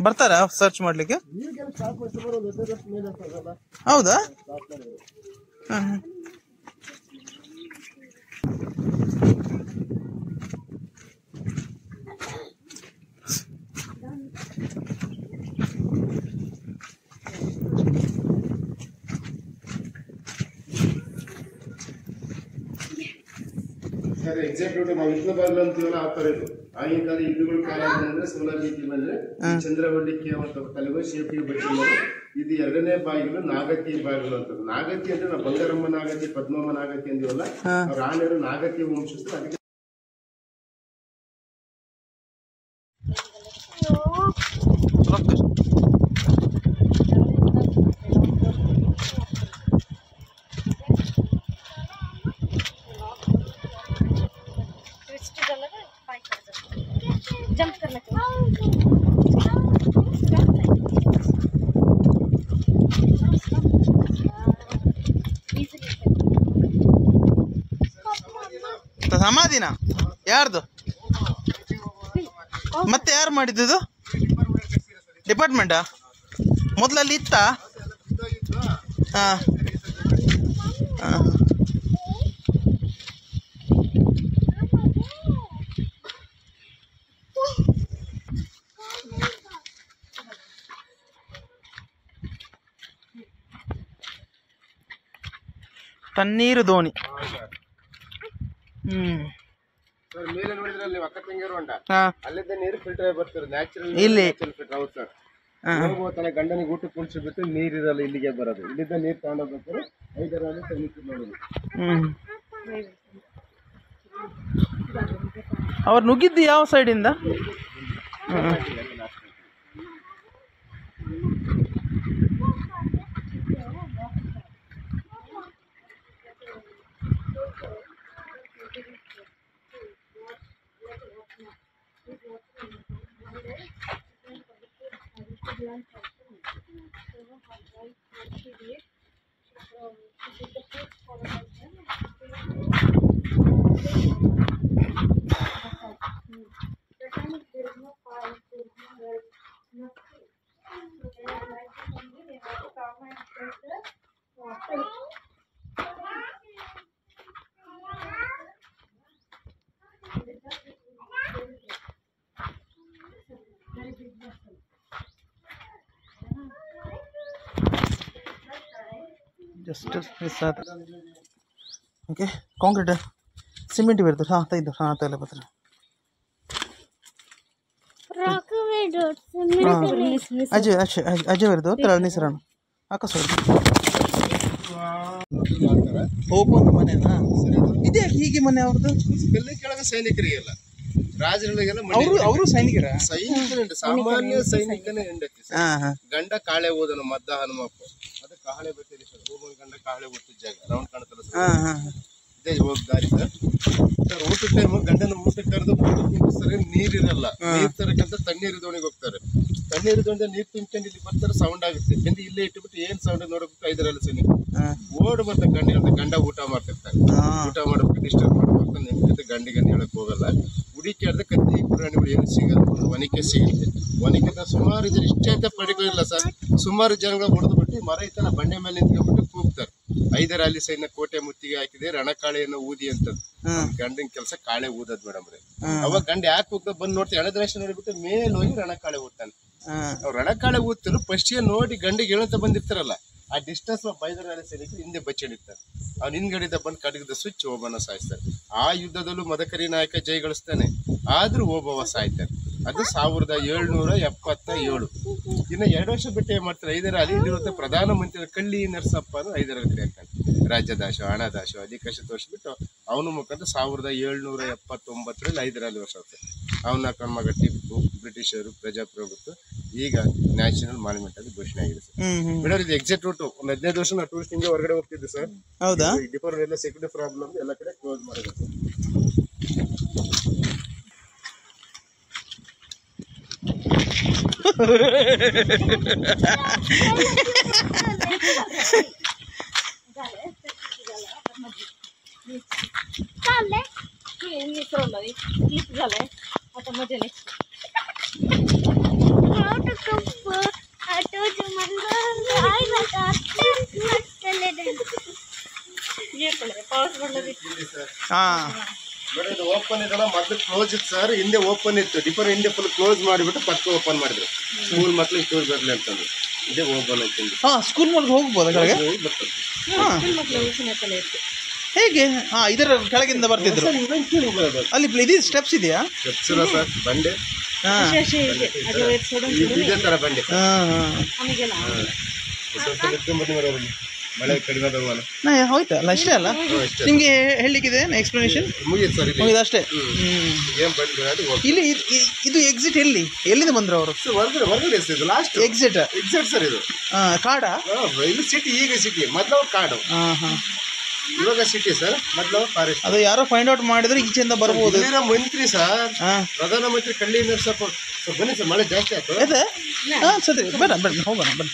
ಬರ್ತಾರ ಸರ್ಚ್ ಮಾಡ್ಲಿಕ್ಕೆ? ಹೌದಾ? ಸರ್ ಎಕ್ಸಾಕ್ಟ್ ನಾವು ವಿಷ್ಣು ಬಾಗಿಲು ಅಂತೀವಲ್ಲ ಆ ತರ ಇದು. ಆಗಿನ ಕಾಲ ಇಲ್ಲುಗಳ ಕಾಲ ಬಂದ್ರೆ ಸೋಲಾರ್ ರೀತಿ ಬಂದ್ರೆ ಚಂದ್ರವಳ್ಳಿಕೆ ಅಂತ ಕಲಿಯುವ ಶೇಪಿ ಬಚ್ಚಿ. ಇದು 2ನೇ ಬಾಗಿಲು ನಾಗತಿ ಬಾಗಿಲು ಅಂತ. ನಾಗತಿ ಅಂದ್ರೆ ನಾವು ಬಂಗಾರಮ್ಮ ನಾಗತಿ ಪದ್ಮಮ್ಮ ನಾಗತಿ ಅಂದಿವಲ್ಲ, ರಾಣಿಯರು ನಾಗತಿ ವಂಶಸ್ಥರು. ಅದಕ್ಕೆ जंप करना ಸಮಾಧಿನ ಯಾರ್ದು? ಮತ್ತೆ ಯಾರು ಮಾಡಿದ್ದು? ಡಿಪಾರ್ಟ್ಮೆಂಟಾ? ಮೊದಲಲ್ಲಿ ಇತ್ತಾ? ತಣ್ಣೀರು ದೋಣಿ. ಸರ್ ಮೇಲೆ ನೋಡಿದ್ರೆ ಅಲ್ಲಿ ಅಕ್ಕ ತಂಗಿಯರು ಹೊಂಡ, ಅಲ್ಲಿದ್ದ ನೀರು ಫಿಲ್ಟರ್ ಬರ್ತಾರೆ ನ್ಯಾಚುರಲ್ ಫಿಲ್ಟರ್. ಹೌದು ಸರ್. ತನ್ನ ಗಂಡನಿಗೆ ಊಟ ಕುಣಿಸಿಬಿಟ್ಟು ನೀರಿರಲ್ಲ ಇಲ್ಲಿಗೆ ಬರೋದು. ಇಲ್ಲಿದ್ದ ನೀರು ತಗೊಂಡೋಗ್ಬೇಕಾದ್ರೆ 5 ತಣ್ಣೀರು ನೋಡೋದು. ಅವ್ರು ನುಗ್ಗಿದ್ದು ಯಾವ ಸೈಡಿಂದ? ಜಸ್ಟ್ ಮಿಸ್ ಆದ. ಓಕೆ, ಕಾಂಕ್ರೀಟ್ ಸಿಮೆಂಟ್ ಬರ್ತದೆ. ಹಾಂ ತೆಗೆದು ತೆಗಲ ಬರ್ತಾರೆ. ಅಜಯ್ ಅಜಯ್ ಬರ್ತದೆ ತೆರಳ ಸರ ಆಕಾಶ ಹೋಗುವಂತ ಮನೆನಾ? ಇದ್ಯಾಕೆ ಹೀಗೆ ಮನೆ ಅವ್ರದ್ದು? ಕಲ್ಲಿ ಕೆಳಗೆ ಸೈನಿಕರಿಗೆಲ್ಲ ರಾಜರಿಗೆಲ್ಲ ಅವರು ಸೈನಿಕರ ಸಾಮಾನ್ಯ ಸೈನಿಕನೇ ಹೆಂಡತಿ. ಗಂಡ ಕಾಳೆ ಓದನು ಮದ್ದ ಹನುಮಪ್ಪ. ಅದು ಕಾಳೆ ಬರ್ತದೆ ಸರ್. ಹೋಗೋನ್ ಗಂಡ ಕಾಳೆ ಓದ್ತಿದ್ದ ಜಾಗ ರೌಂಡ್ ಕಾಣುತ್ತಲ್ಲ ಸರ್. ಇದ್ದೇ ಹೋಗ್ ದಾರಿ ಸರ್. ಊಟದ ಟೈಮ್ ಗಂಡನ ಊಟಕ್ಕೆ ಕರೆದು ಸರಿ ನೀರಿರಲ್ಲ, ನೀರ್ ತರಕಂತ ತಣ್ಣೀರು ದೋಣಿಗೆ ಹೋಗ್ತಾರೆ. ತಣ್ಣೀರು ದೋಣಿ ನೀರ್ ತುಂಬ್ಕೊಂಡು ಇಲ್ಲಿ ಬರ್ತಾರೆ, ಸೌಂಡ್ ಆಗುತ್ತೆ. ಬೆಂದು ಇಲ್ಲೇ ಇಟ್ಬಿಟ್ಟು ಏನ್ ಸೌಂಡ್ ನೋಡ್ಬಿಟ್ಟು 5ರಲ್ಲಿ ಸನಿ ಓಡ್ ಬರ್ತಾರೆ ಗಂಡ ಊಟ ಮಾಡ್ತಿರ್ತಾರೆ. ಊಟ ಮಾಡ್ಬೇಕು ಡಿಸ್ಟರ್ಬ್ ಮಾಡ್ಬೇಕು ನಿಮ್ಗೆ ಗಂಡಿಗೆ ಹೇಳಕ್ ಹೋಗಲ್ಲ. ಹುಡುಕಿ ಆಡ್ದೆ ಕತ್ತಿ ಪುರಾಣಿಗಳು ಏನು ಸಿಗಲ್ಲ, ಒಂದು ಒನಿಕೆ ಸಿಗುತ್ತೆ. ಒನಿಕೆ ಸುಮಾರು ಜನ ಇಷ್ಟೇ ಅಂತ ಪಡಿಗಳಿಲ್ಲ ಸರ್. ಸುಮಾರು ಜನಗಳು ಹೊಡೆದು ಬಿಟ್ಟು ಮರ ಇತ್ತಲ್ಲ ಬಂಡೆ ಮೇಲೆ ನಿಂತ್ಕೊಂಡ್ಬಿಟ್ಟು ಕೂಗ್ತಾರೆ. 5ರಲ್ಲಿ ಸೈನ್ಯ ಕೋಟೆ ಮುತ್ತಿಗೆ ಹಾಕಿದೆ ರಣಕಾಳೆಯನ್ನು ಊದಿ ಅಂತದ್ದು. ಗಂಡಿನ ಕೆಲಸ ಕಾಳೆ ಊದದ್ ಮೇಡಮ್ ರೀ. ಅವಾಗ ಗಂಡ ಯಾಕೆ ಹೋಗ್ತಾ ಬಂದ್ ನೋಡ್ತೀವಿ ಎಳದ್ರಷ್ಟು ನೋಡಿಬಿಟ್ಟು ಮೇಲೆ ಹೋಗಿ ರಣಕಾಳೆ ಊದ್ತಾನೆ. ಅವ್ರು ರಣಕಾಳೆ ಊದ್ತಿರು ಫಸ್ಟ್ ನೋಡಿ ಗಂಡಿಗೆ ಹೇಳಂತ ಬಂದಿರ್ತಾರಲ್ಲ, ಆ ಡಿಸ್ಟೆನ್ಸ್ 5ರಲ್ಲಿ ಸೈನಿಕ ಹಿಂದೆ ಬಚ್ಚಿಡಿರ್ತಾರೆ. ಅವ್ನು ಹಿಂದ್ಗಡಿದ ಬಂದು ಕಡಗದ ಸ್ವಿಚ್ ಓಬವ್ವನ ಸಾಯಿಸ್ತಾರೆ. ಆ ಯುದ್ಧದಲ್ಲೂ ಮದಕರಿ ನಾಯಕ ಜಯಗಳಿಸ್ತಾನೆ, ಆದ್ರೂ ಓಬವ್ವ ಸಾಯ್ತಾನೆ. ಅದು 1777. ಇನ್ನು 2 ವರ್ಷ ಬಿಟ್ಟು ಏನ್ ಮಾಡ್ತಾರೆ, 5ರಲ್ಲಿ ಇಲ್ಲಿರುವಂತ ಪ್ರಧಾನ ಮಂತ್ರಿ ಕಳ್ಳಿ ನರಸಪ್ಪ 5ರಲ್ಲಿ ಕರೆಯಕ್ತಾನೆ. ರಾಜ್ಯದಾಶ ಹಣದಾಶ ಅಧಿಕಾಶ ತೋರಿಸ್ಬಿಟ್ಟು ಅವನ ಮುಖಾಂತರ 1779ರಲ್ಲಿ 5ರಲ್ಲಿ ವರ್ಷ ಆಗ್ತದೆ. ಅವನ ಕಣ್ಮಗ ಟಿಪ್ಪು, ಬ್ರಿಟಿಷರು, ಪ್ರಜಾಪ್ರಭುತ್ವ ಈಗ ನ್ಯಾಷನಲ್ ಮಾನ್ಯುಮೆಂಟ್ ಆಗಿ ಘೋಷಣೆ ಆಗಿದೆ ಸರ್. ಮೇಡಮ್ ಇದು ಎಕ್ಸಿಟ್ ರೂಟ್. ಒಂದು 15 ವರ್ಷ ನಾವು ಟೂರಿಸ್ಟ್ ಹಿಂಗೆ ಹೊರಗಡೆ ಹೋಗ್ತಿದ್ದೆ ಸರ್. ಹೌದಾ? ಡಿಪಾರ್ಟ್ಮೆಂಟ್ ಎಲ್ಲ ಸೆಕ್ಯೂರಿಟಿ ಪ್ರಾಬ್ಲಮ್ ಎಲ್ಲ ಕಡೆ ಕ್ಲೋಸ್ ಮಾಡಿದೆ ಸರ್. चालले मी सोडलं क्लिप झालंय आता मजेने पाऊस पडला ಇದು ಓಪನ್ ಇದೆಲ್ಲ ಮೊದಲು ಕ್ಲೋಸ್ ಇತ್ತು ಸರ್, ಹಿಂದೆ ಓಪನ್ ಇತ್ತು. ಡಿಪರ್ ಹಿಂದೆ ಫುಲ್ ಕ್ಲೋಸ್ ಮಾಡಿಬಿಟ್ಟು ಪಕ್ಕ ಓಪನ್ ಮಾಡಿದ್ರು. ಸ್ಕೂಲ್ ಮಕ್ಳು ಇಷ್ಟು ಬರಲಿ ಅಂತಂದು ಇದೇ ಓಪನ್ ಆಗ್ತದೆ. ಸ್ಕೂಲ್ ಮಕ್ಳು ಹೋಗ್ಬೋದಾ ಕೆಳಗೆ? ಹೇಗೆ? ಇದರ ಕೆಳಗಿಂದ ಬರ್ತಿದ್ರು ಅಲ್ಲಿ. ಇದು ಸ್ಟೆಪ್ಸ್ ಇದೆಯಾ? ಸ್ಟೆಪ್ಸ್ ಇಲ್ಲ ಸರ್, ಬಂಡೆ ಇದೇ ತರ ಬಂಡೆ. ಮಳೆ ಕಡಿಮೆ ಹೋಯ್ತಲ್ಲ, ಅಷ್ಟೇ ಅಲ್ಲ ನಿಮ್ಗೆ ಹೇಳಲಿಕ್ಕಿದೆ ಎಕ್ಸ್ಪ್ಲನೇಷನ್? ಮುಗಿದು ಅಷ್ಟೇ. ಇಲ್ಲಿ ಇದು ಎಕ್ಸಿಟ್ ಎಲ್ಲಿಂದ ಬಂದ್ರು ಅವರು? ಹೊರಗಡೆ ಲಾಸ್ಟ್ ಎಕ್ಸಿಟ್ ಸರ್ ಇದು. ಕಾಡಾ? ಇಲ್ಲಿ ಸಿಟಿ, ಈಗ ಸಿಟಿ. ಮೊದಲು ಕಾಡು, ಇವಾಗ ಸಿಟಿ ಸರ್. ಮೊದಲು ಫಾರೆಸ್ಟ್. ಅದು ಯಾರೋ ಫೈಂಡ್ ಔಟ್ ಮಾಡಿದ್ರೆ ಈಚೆಯಿಂದ ಬರ್ಬೋದು. ಮಂತ್ರಿ ಸರ್, ಪ್ರಧಾನ ಮಂತ್ರಿ ಕಳ್ಳಿ ನರಸಪ್ಪ. ಬನ್ನಿ ಸರ್, ಮಳೆ ಜಾಸ್ತಿ ಆಯ್ತು. ಸರಿ, ಬೇಡ ಹೋಗೋಣ ಬನ್ನಿ.